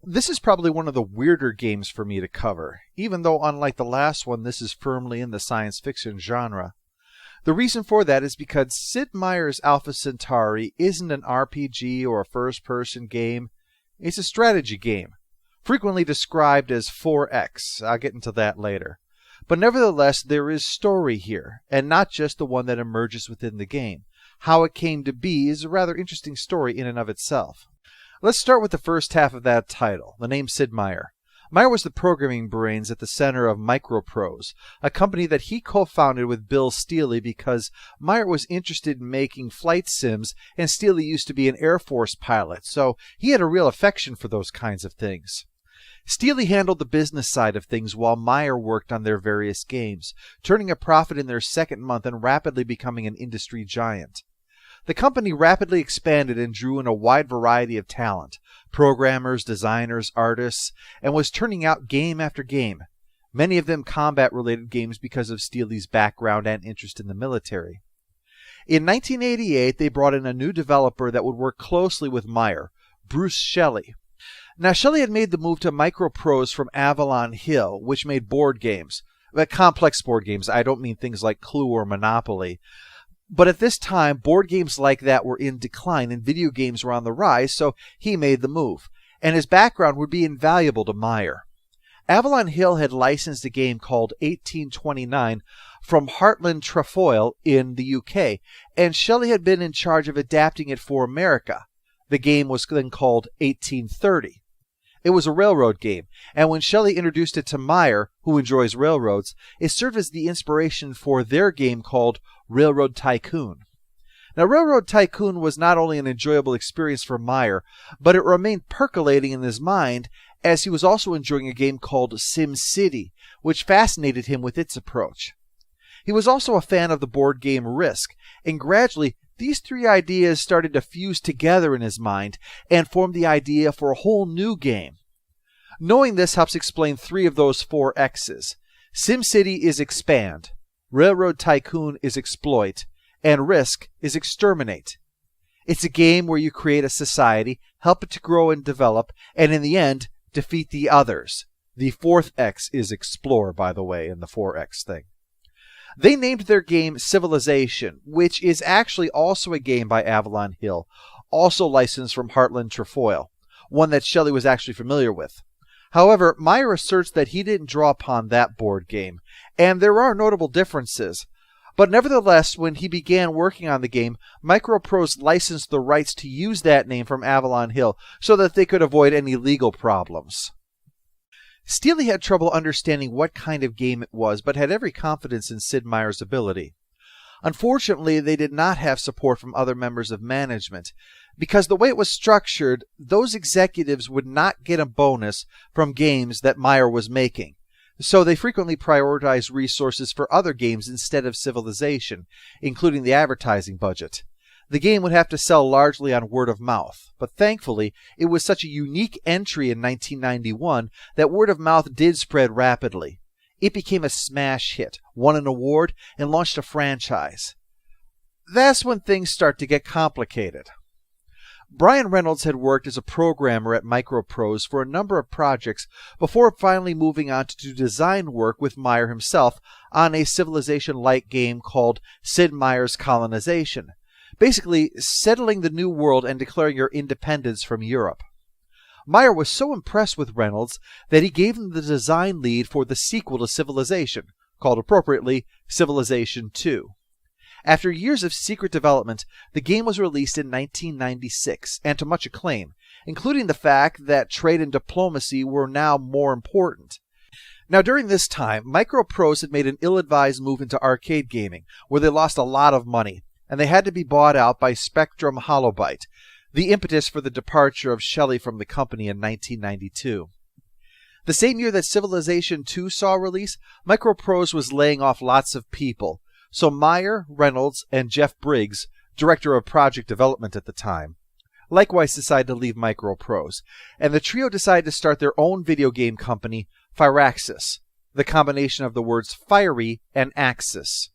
This is probably one of the weirder games for me to cover, even though unlike the last one, this is firmly in the science fiction genre. The reason for that is because Sid Meier's Alpha Centauri isn't an RPG or a first-person game. It's a strategy game, frequently described as 4X. I'll get into that later. But nevertheless, there is story here, and not just the one that emerges within the game. How it came to be is a rather interesting story in and of itself. Let's start with the first half of that title, the name Sid Meier. Meier was the programming brains at the center of Microprose, a company that he co-founded with Bill Steely because Meier was interested in making flight sims and Steely used to be an Air Force pilot, so he had a real affection for those kinds of things. Steely handled the business side of things while Meier worked on their various games, turning a profit in their second month and rapidly becoming an industry giant. The company rapidly expanded and drew in a wide variety of talent, programmers, designers, artists, and was turning out game after game, many of them combat-related games because of Steely's background and interest in the military. In 1988, they brought in a new developer that would work closely with Meier, Bruce Shelley. Now, Shelley had made the move to Microprose from Avalon Hill, which made board games, complex board games. I don't mean things like Clue or Monopoly. But at this time, board games like that were in decline and video games were on the rise, so he made the move. And his background would be invaluable to Meier. Avalon Hill had licensed a game called 1829 from Heartland Trefoil in the UK, and Shelley had been in charge of adapting it for America. The game was then called 1830. It was a railroad game, and when Shelley introduced it to Meier, who enjoys railroads, it served as the inspiration for their game called Railroad Tycoon. Now, Railroad Tycoon was not only an enjoyable experience for Meier, but it remained percolating in his mind as he was also enjoying a game called Sim City, which fascinated him with its approach. He was also a fan of the board game Risk, and gradually these three ideas started to fuse together in his mind and formed the idea for a whole new game. Knowing this helps explain three of those 4 X's. SimCity is expand, Railroad Tycoon is exploit, and Risk is exterminate. It's a game where you create a society, help it to grow and develop, and in the end, defeat the others. The 4th X is explore, by the way, in the 4X thing. They named their game Civilization, which is actually also a game by Avalon Hill, also licensed from Heartland Trefoil, one that Shelley was actually familiar with. However, Meier asserts that he didn't draw upon that board game, and there are notable differences. But nevertheless, when he began working on the game, Microprose licensed the rights to use that name from Avalon Hill so that they could avoid any legal problems. Steely had trouble understanding what kind of game it was, but had every confidence in Sid Meier's ability. Unfortunately, they did not have support from other members of management, because the way it was structured, those executives would not get a bonus from games that Meier was making. So they frequently prioritized resources for other games instead of Civilization, including the advertising budget. The game would have to sell largely on word of mouth, but thankfully, it was such a unique entry in 1991 that word of mouth did spread rapidly. It became a smash hit, won an award, and launched a franchise. That's when things start to get complicated. Brian Reynolds had worked as a programmer at Microprose for a number of projects before finally moving on to do design work with Meier himself on a Civilization-like game called Sid Meier's Colonization, basically settling the New World and declaring your independence from Europe. Meier was so impressed with Reynolds that he gave him the design lead for the sequel to Civilization, called appropriately Civilization 2. After years of secret development, the game was released in 1996, and to much acclaim, including the fact that trade and diplomacy were now more important. Now, during this time, Microprose had made an ill-advised move into arcade gaming, where they lost a lot of money, and they had to be bought out by Spectrum Holobyte, the impetus for the departure of Shelley from the company in 1992. The same year that Civilization 2 saw release, Microprose was laying off lots of people, so Meier, Reynolds, and Jeff Briggs, director of project development at the time, likewise decided to leave Microprose, and the trio decided to start their own video game company, Firaxis, the combination of the words fiery and axis.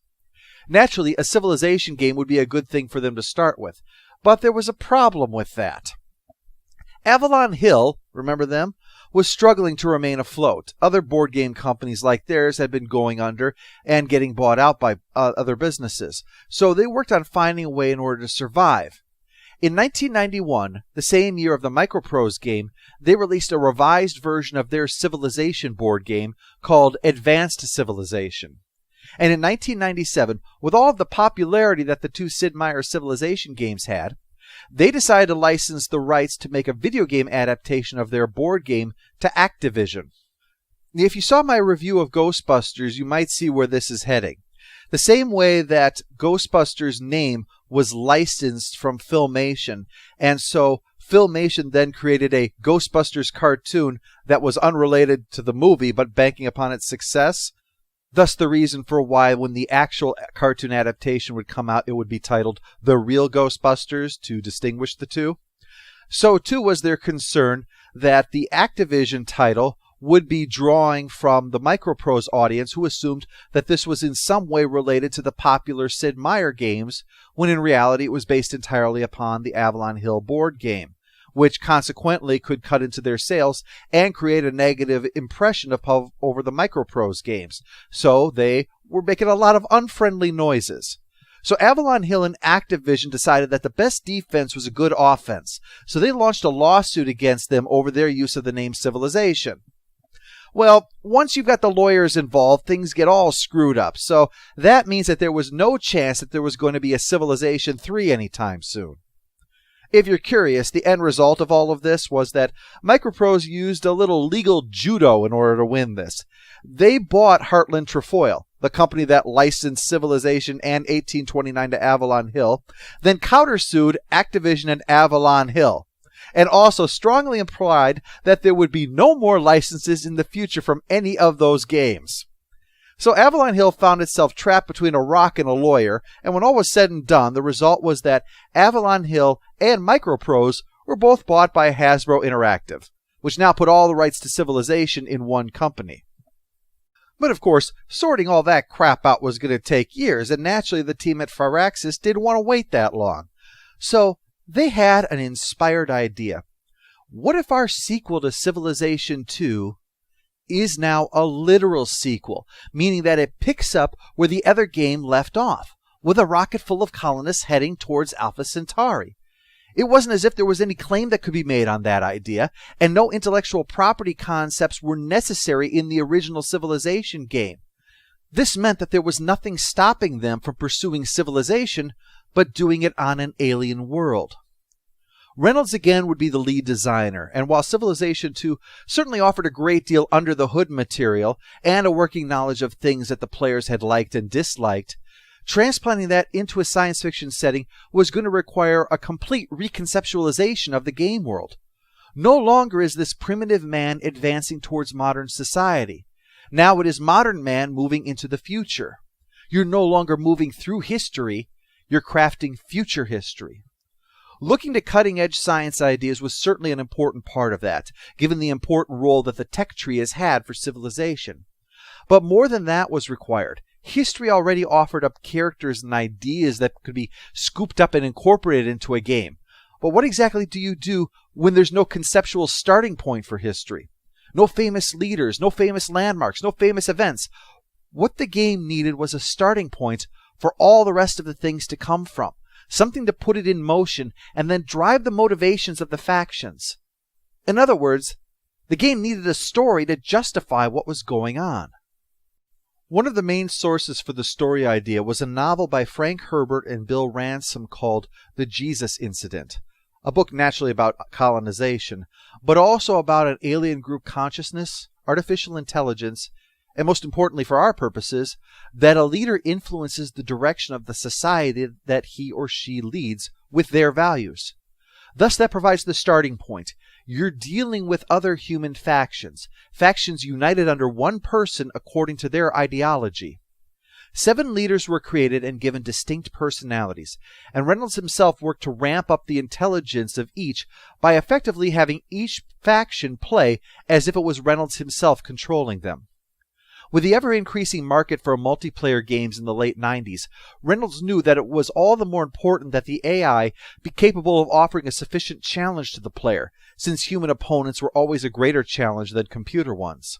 Naturally, a Civilization game would be a good thing for them to start with, but there was a problem with that. Avalon Hill, remember them, was struggling to remain afloat. Other board game companies like theirs had been going under and getting bought out by other businesses. So they worked on finding a way in order to survive. In 1991, the same year of the Microprose game, they released a revised version of their Civilization board game called Advanced Civilization. And in 1997, with all of the popularity that the two Sid Meier Civilization games had, they decided to license the rights to make a video game adaptation of their board game to Activision. If you saw my review of Ghostbusters, you might see where this is heading. The same way that Ghostbusters' name was licensed from Filmation, and so Filmation then created a Ghostbusters cartoon that was unrelated to the movie but banking upon its success. Thus the reason for why when the actual cartoon adaptation would come out, it would be titled The Real Ghostbusters to distinguish the two. So too was their concern that the Activision title would be drawing from the Microprose audience, who assumed that this was in some way related to the popular Sid Meier games, when in reality it was based entirely upon the Avalon Hill board game, which consequently could cut into their sales and create a negative impression over the Microprose games. So they were making a lot of unfriendly noises. So Avalon Hill and Activision decided that the best defense was a good offense. So they launched a lawsuit against them over their use of the name Civilization. Well, once you've got the lawyers involved, things get all screwed up. So that means that there was no chance that there was going to be a Civilization 3 anytime soon. If you're curious, the end result of all of this was that Microprose used a little legal judo in order to win this. They bought Heartland Trefoil, the company that licensed Civilization and 1829 to Avalon Hill, then countersued Activision and Avalon Hill, and also strongly implied that there would be no more licenses in the future from any of those games. So Avalon Hill found itself trapped between a rock and a lawyer, and when all was said and done, the result was that Avalon Hill and Microprose were both bought by Hasbro Interactive, which now put all the rights to Civilization in one company. But of course, sorting all that crap out was going to take years, and naturally the team at Firaxis didn't want to wait that long. So they had an inspired idea. What if our sequel to Civilization 2 is now a literal sequel, meaning that it picks up where the other game left off, with a rocket full of colonists heading towards Alpha Centauri? It wasn't as if there was any claim that could be made on that idea, and no intellectual property concepts were necessary in the original Civilization game. This meant that there was nothing stopping them from pursuing Civilization, but doing it on an alien world. Reynolds again would be the lead designer, and while Civilization 2 certainly offered a great deal under the hood material and a working knowledge of things that the players had liked and disliked, transplanting that into a science fiction setting was going to require a complete reconceptualization of the game world. No longer is this primitive man advancing towards modern society. Now it is modern man moving into the future. You're no longer moving through history, you're crafting future history. Looking to cutting-edge science ideas was certainly an important part of that, given the important role that the tech tree has had for Civilization. But more than that was required. History already offered up characters and ideas that could be scooped up and incorporated into a game. But what exactly do you do when there's no conceptual starting point for history? No famous leaders, no famous landmarks, no famous events. What the game needed was a starting point for all the rest of the things to come from. Something to put it in motion and then drive the motivations of the factions. In other words, the game needed a story to justify what was going on. One of the main sources for the story idea was a novel by Frank Herbert and Bill Ransom called The Jesus Incident, a book naturally about colonization, but also about an alien group consciousness, artificial intelligence, and most importantly for our purposes, that a leader influences the direction of the society that he or she leads with their values. Thus that provides the starting point. You're dealing with other human factions, factions united under one person according to their ideology. 7 leaders were created and given distinct personalities, and Reynolds himself worked to ramp up the intelligence of each by effectively having each faction play as if it was Reynolds himself controlling them. With the ever-increasing market for multiplayer games in the late 90s, Reynolds knew that it was all the more important that the AI be capable of offering a sufficient challenge to the player, since human opponents were always a greater challenge than computer ones.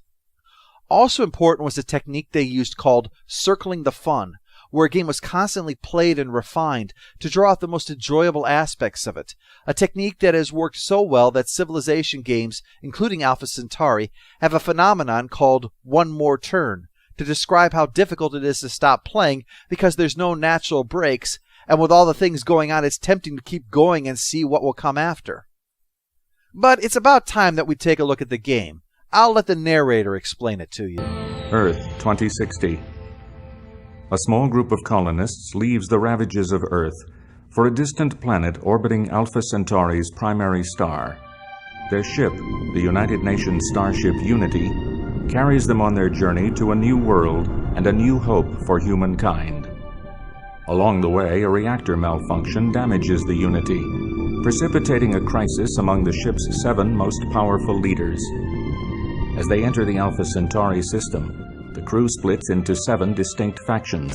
Also important was the technique they used called circling the fun, where a game was constantly played and refined to draw out the most enjoyable aspects of it, a technique that has worked so well that Civilization games, including Alpha Centauri, have a phenomenon called one more turn, to describe how difficult it is to stop playing because there's no natural breaks, and with all the things going on it's tempting to keep going and see what will come after. But it's about time that we take a look at the game. I'll let the narrator explain it to you. Earth 2060. A small group of colonists leaves the ravages of Earth for a distant planet orbiting Alpha Centauri's primary star. Their ship, the United Nations starship Unity, carries them on their journey to a new world and a new hope for humankind. Along the way, a reactor malfunction damages the Unity, precipitating a crisis among the ship's 7 most powerful leaders. As they enter the Alpha Centauri system, the crew splits into 7 distinct factions,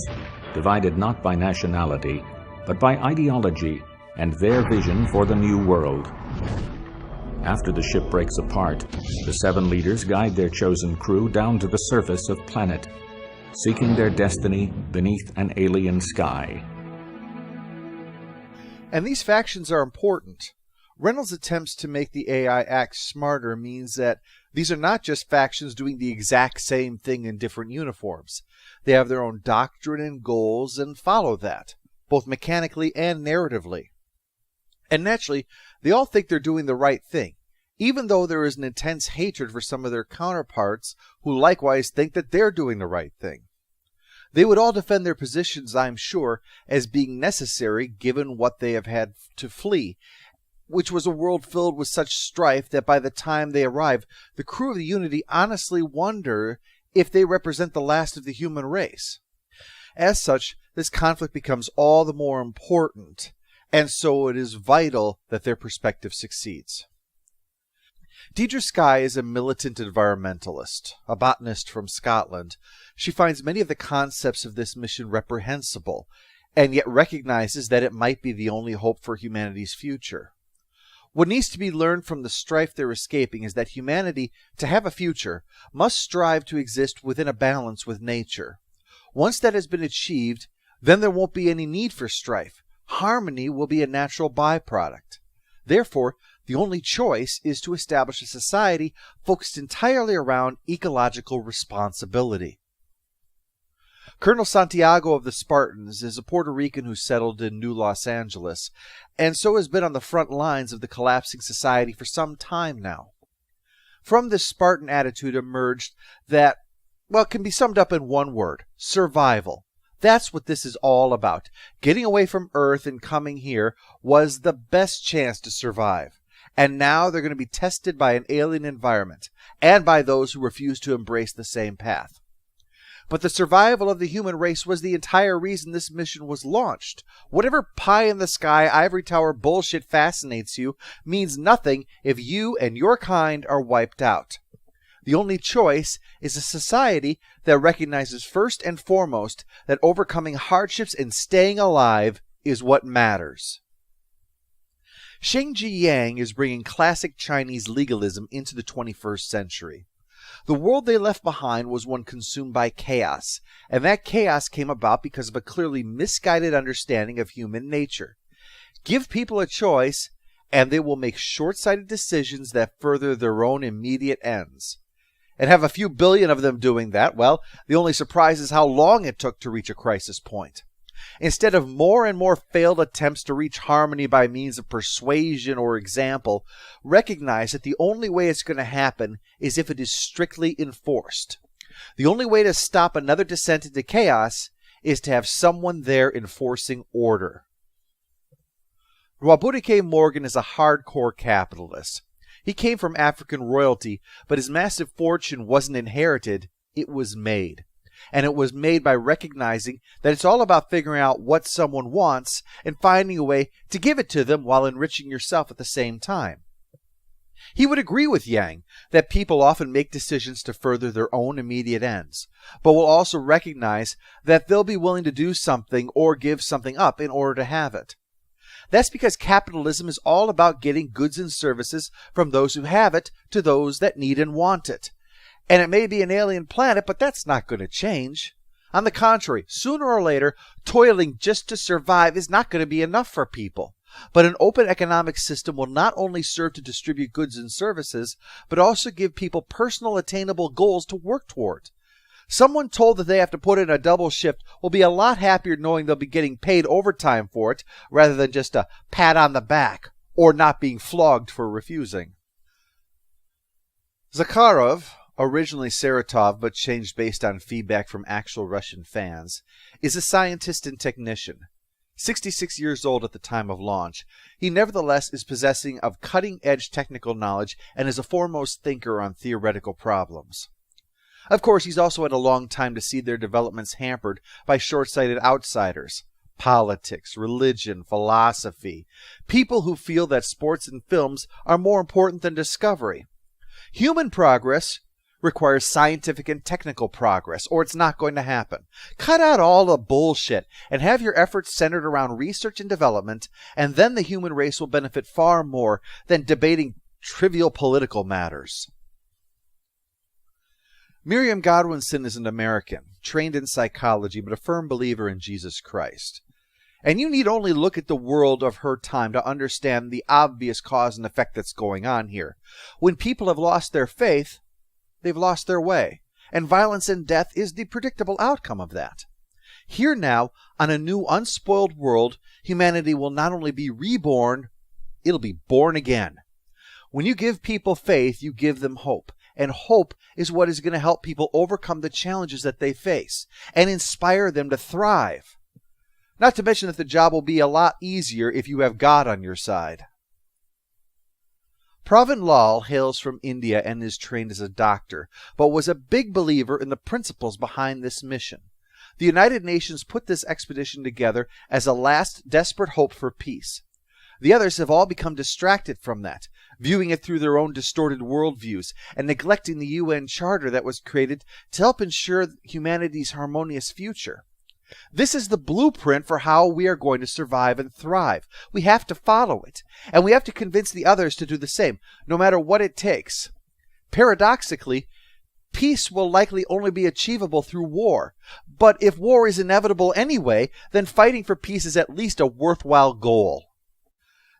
divided not by nationality, but by ideology and their vision for the new world. After the ship breaks apart, the 7 leaders guide their chosen crew down to the surface of planet, seeking their destiny beneath an alien sky. And these factions are important. Reynolds' attempts to make the AI act smarter means that these are not just factions doing the exact same thing in different uniforms. They have their own doctrine and goals and follow that, both mechanically and narratively. And naturally, they all think they're doing the right thing, even though there is an intense hatred for some of their counterparts who likewise think that they're doing the right thing. They would all defend their positions, I'm sure, as being necessary given what they have had to flee, which was a world filled with such strife that by the time they arrive, the crew of the Unity honestly wonder if they represent the last of the human race. As such, this conflict becomes all the more important, and so it is vital that their perspective succeeds. Deidre Skye is a militant environmentalist, a botanist from Scotland. She finds many of the concepts of this mission reprehensible, and yet recognizes that it might be the only hope for humanity's future. What needs to be learned from the strife they're escaping is that humanity, to have a future, must strive to exist within a balance with nature. Once that has been achieved, then there won't be any need for strife. Harmony will be a natural byproduct. Therefore, the only choice is to establish a society focused entirely around ecological responsibility. Colonel Santiago of the Spartans is a Puerto Rican who settled in New Los Angeles, and so has been on the front lines of the collapsing society for some time now. From this Spartan attitude emerged that, well, it can be summed up in one word: survival. That's what this is all about. Getting away from Earth and coming here was the best chance to survive. And now they're going to be tested by an alien environment, and by those who refuse to embrace the same path. But the survival of the human race was the entire reason this mission was launched. Whatever pie-in-the-sky ivory tower bullshit fascinates you means nothing if you and your kind are wiped out. The only choice is a society that recognizes first and foremost that overcoming hardships and staying alive is what matters. Sheng-Ji Yang is bringing classic Chinese legalism into the 21st century. The world they left behind was one consumed by chaos, and that chaos came about because of a clearly misguided understanding of human nature. Give people a choice, and they will make short-sighted decisions that further their own immediate ends. And have a few billion of them doing that, well, the only surprise is how long it took to reach a crisis point. Instead of more and more failed attempts to reach harmony by means of persuasion or example, recognize that the only way it's going to happen is if it is strictly enforced. The only way to stop another descent into chaos is to have someone there enforcing order. Rwabuike Morgan is a hardcore capitalist. He came from African royalty, but his massive fortune wasn't inherited, it was made. And it was made by recognizing that it's all about figuring out what someone wants and finding a way to give it to them while enriching yourself at the same time. He would agree with Yang that people often make decisions to further their own immediate ends, but will also recognize that they'll be willing to do something or give something up in order to have it. That's because capitalism is all about getting goods and services from those who have it to those that need and want it. And it may be an alien planet, but that's not going to change. On the contrary, sooner or later, toiling just to survive is not going to be enough for people. But an open economic system will not only serve to distribute goods and services, but also give people personal attainable goals to work toward. Someone told that they have to put in a double shift will be a lot happier knowing they'll be getting paid overtime for it, rather than just a pat on the back or not being flogged for refusing. Zakharov, originally Saratov but changed based on feedback from actual Russian fans, is a scientist and technician. 66 years old at the time of launch, he nevertheless is possessing of cutting-edge technical knowledge and is a foremost thinker on theoretical problems. Of course, he's also had a long time to see their developments hampered by short-sighted outsiders. Politics, religion, philosophy. People who feel that sports and films are more important than discovery. Human progress requires scientific and technical progress, or it's not going to happen. Cut out all the bullshit and have your efforts centered around research and development, and then the human race will benefit far more than debating trivial political matters. Miriam Godwinson is an American, trained in psychology, but a firm believer in Jesus Christ. And you need only look at the world of her time to understand the obvious cause and effect that's going on here. When people have lost their faith, they've lost their way, and violence and death is the predictable outcome of that. Here now, on a new unspoiled world, humanity will not only be reborn, it'll be born again. When you give people faith, you give them hope. And hope is what is going to help people overcome the challenges that they face and inspire them to thrive. Not to mention that the job will be a lot easier if you have God on your side. Pravin Lal hails from India and is trained as a doctor, but was a big believer in the principles behind this mission. The United Nations put this expedition together as a last desperate hope for peace. The others have all become distracted from that, viewing it through their own distorted worldviews and neglecting the UN Charter that was created to help ensure humanity's harmonious future. This is the blueprint for how we are going to survive and thrive. We have to follow it, and we have to convince the others to do the same, no matter what it takes. Paradoxically, peace will likely only be achievable through war. But if war is inevitable anyway, then fighting for peace is at least a worthwhile goal.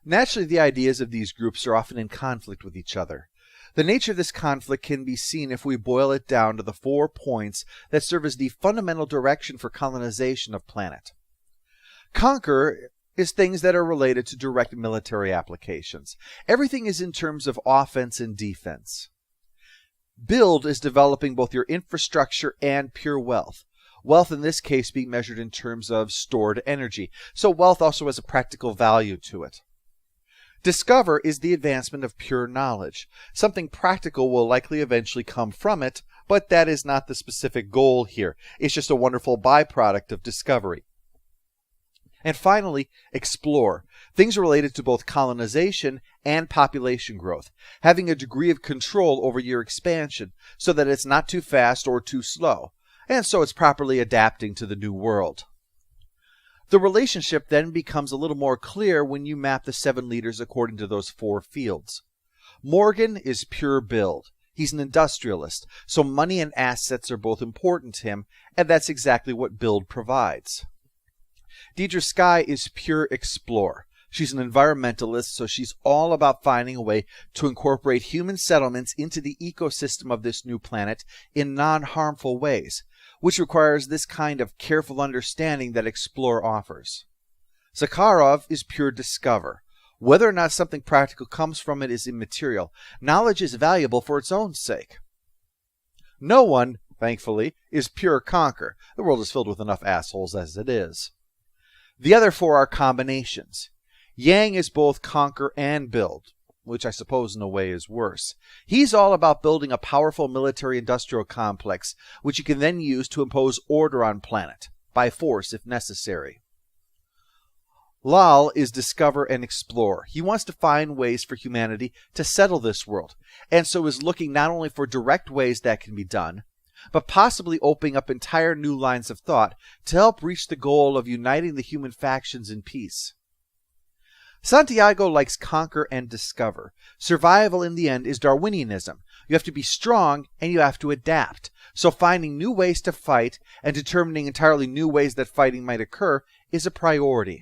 Naturally, the ideas of these groups are often in conflict with each other. The nature of this conflict can be seen if we boil it down to the 4 points that serve as the fundamental direction for colonization of planet. Conquer is things that are related to direct military applications. Everything is in terms of offense and defense. Build is developing both your infrastructure and pure wealth. Wealth in this case being measured in terms of stored energy. So wealth also has a practical value to it. Discover is the advancement of pure knowledge. Something practical will likely eventually come from it, but that is not the specific goal here. It's just a wonderful byproduct of discovery. And finally, explore. Things related to both colonization and population growth. Having a degree of control over your expansion so that it's not too fast or too slow, and so it's properly adapting to the new world. The relationship then becomes a little more clear when you map the 7 leaders according to those 4 fields. Morgan is pure build. He's an industrialist, so money and assets are both important to him, and that's exactly what build provides. Deidre Skye is pure explore. She's an environmentalist, so she's all about finding a way to incorporate human settlements into the ecosystem of this new planet in non-harmful ways, which requires this kind of careful understanding that Explore offers. Zakharov is pure discover. Whether or not something practical comes from it is immaterial. Knowledge is valuable for its own sake. No one, thankfully, is pure conquer. The world is filled with enough assholes as it is. The other 4 are combinations. Yang is both conquer and build, which I suppose in a way is worse. He's all about building a powerful military-industrial complex, which he can then use to impose order on planet, by force if necessary. Lal is discover and explore. He wants to find ways for humanity to settle this world, and so is looking not only for direct ways that can be done, but possibly opening up entire new lines of thought to help reach the goal of uniting the human factions in peace. Santiago likes conquer and discover. Survival in the end is Darwinianism. You have to be strong and you have to adapt. So finding new ways to fight and determining entirely new ways that fighting might occur is a priority.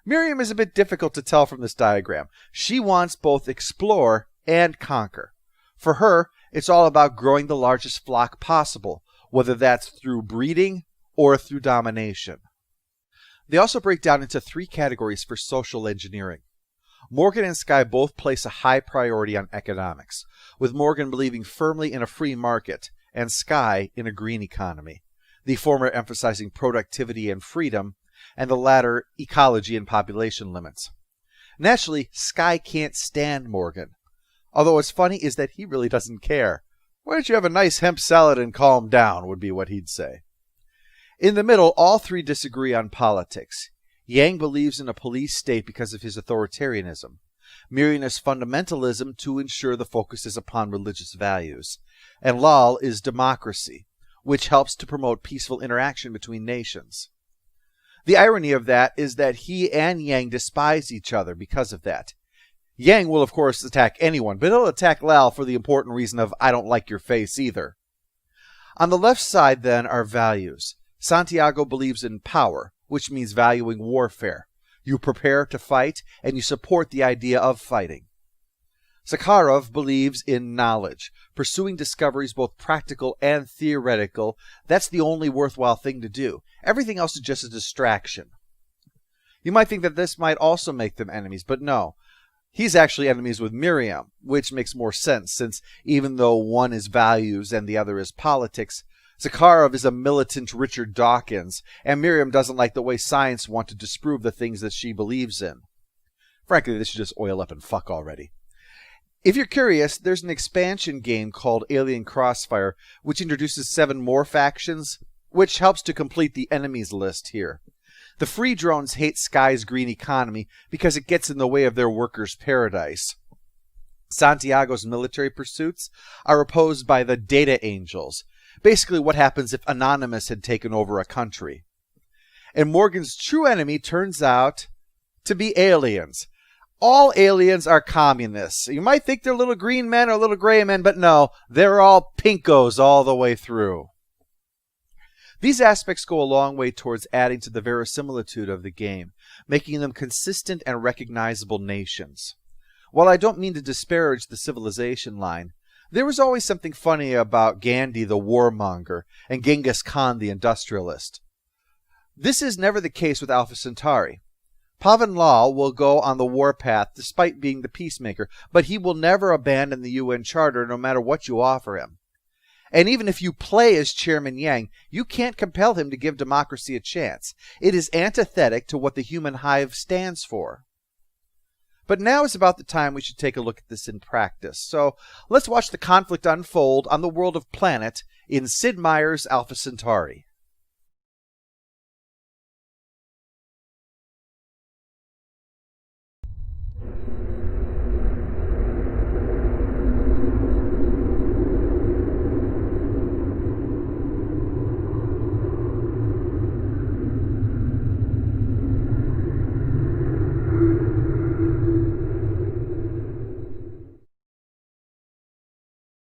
Miriam is a bit difficult to tell from this diagram. She wants both explore and conquer. For her, it's all about growing the largest flock possible, whether that's through breeding or through domination. They also break down into 3 categories for social engineering. Morgan and Skye both place a high priority on economics, with Morgan believing firmly in a free market and Skye in a green economy, the former emphasizing productivity and freedom, and the latter ecology and population limits. Naturally, Skye can't stand Morgan. Although what's funny is that he really doesn't care. Why don't you have a nice hemp salad and calm down, would be what he'd say. In the middle, all 3 disagree on politics. Yang believes in a police state because of his authoritarianism. Miriam is fundamentalism to ensure the focus is upon religious values. And Lal is democracy, which helps to promote peaceful interaction between nations. The irony of that is that he and Yang despise each other because of that. Yang will, of course, attack anyone, but he'll attack Lal for the important reason of, I don't like your face either. On the left side, then, are values. Santiago believes in power, which means valuing warfare. You prepare to fight, and you support the idea of fighting. Sakharov believes in knowledge, pursuing discoveries both practical and theoretical. That's the only worthwhile thing to do. Everything else is just a distraction. You might think that this might also make them enemies, but no. He's actually enemies with Miriam, which makes more sense, since even though one is values and the other is politics, Sakharov is a militant Richard Dawkins, and Miriam doesn't like the way science want to disprove the things that she believes in. Frankly, they should just oil up and fuck already. If you're curious, there's an expansion game called Alien Crossfire, which introduces 7 more factions, which helps to complete the enemies list here. The free drones hate Skye's green economy because it gets in the way of their workers' paradise. Santiago's military pursuits are opposed by the Data Angels, basically what happens if Anonymous had taken over a country. And Morgan's true enemy turns out to be aliens. All aliens are communists. You might think they're little green men or little gray men, but no, they're all pinkos all the way through. These aspects go a long way towards adding to the verisimilitude of the game, making them consistent and recognizable nations. While I don't mean to disparage the civilization line, there was always something funny about Gandhi the warmonger and Genghis Khan the industrialist. This is never the case with Alpha Centauri. Pavan Lal will go on the warpath despite being the peacemaker, but he will never abandon the UN Charter no matter what you offer him. And even if you play as Chairman Yang, you can't compel him to give democracy a chance. It is antithetic to what the human hive stands for. But now is about the time we should take a look at this in practice. So let's watch the conflict unfold on the world of Planet in Sid Meier's Alpha Centauri.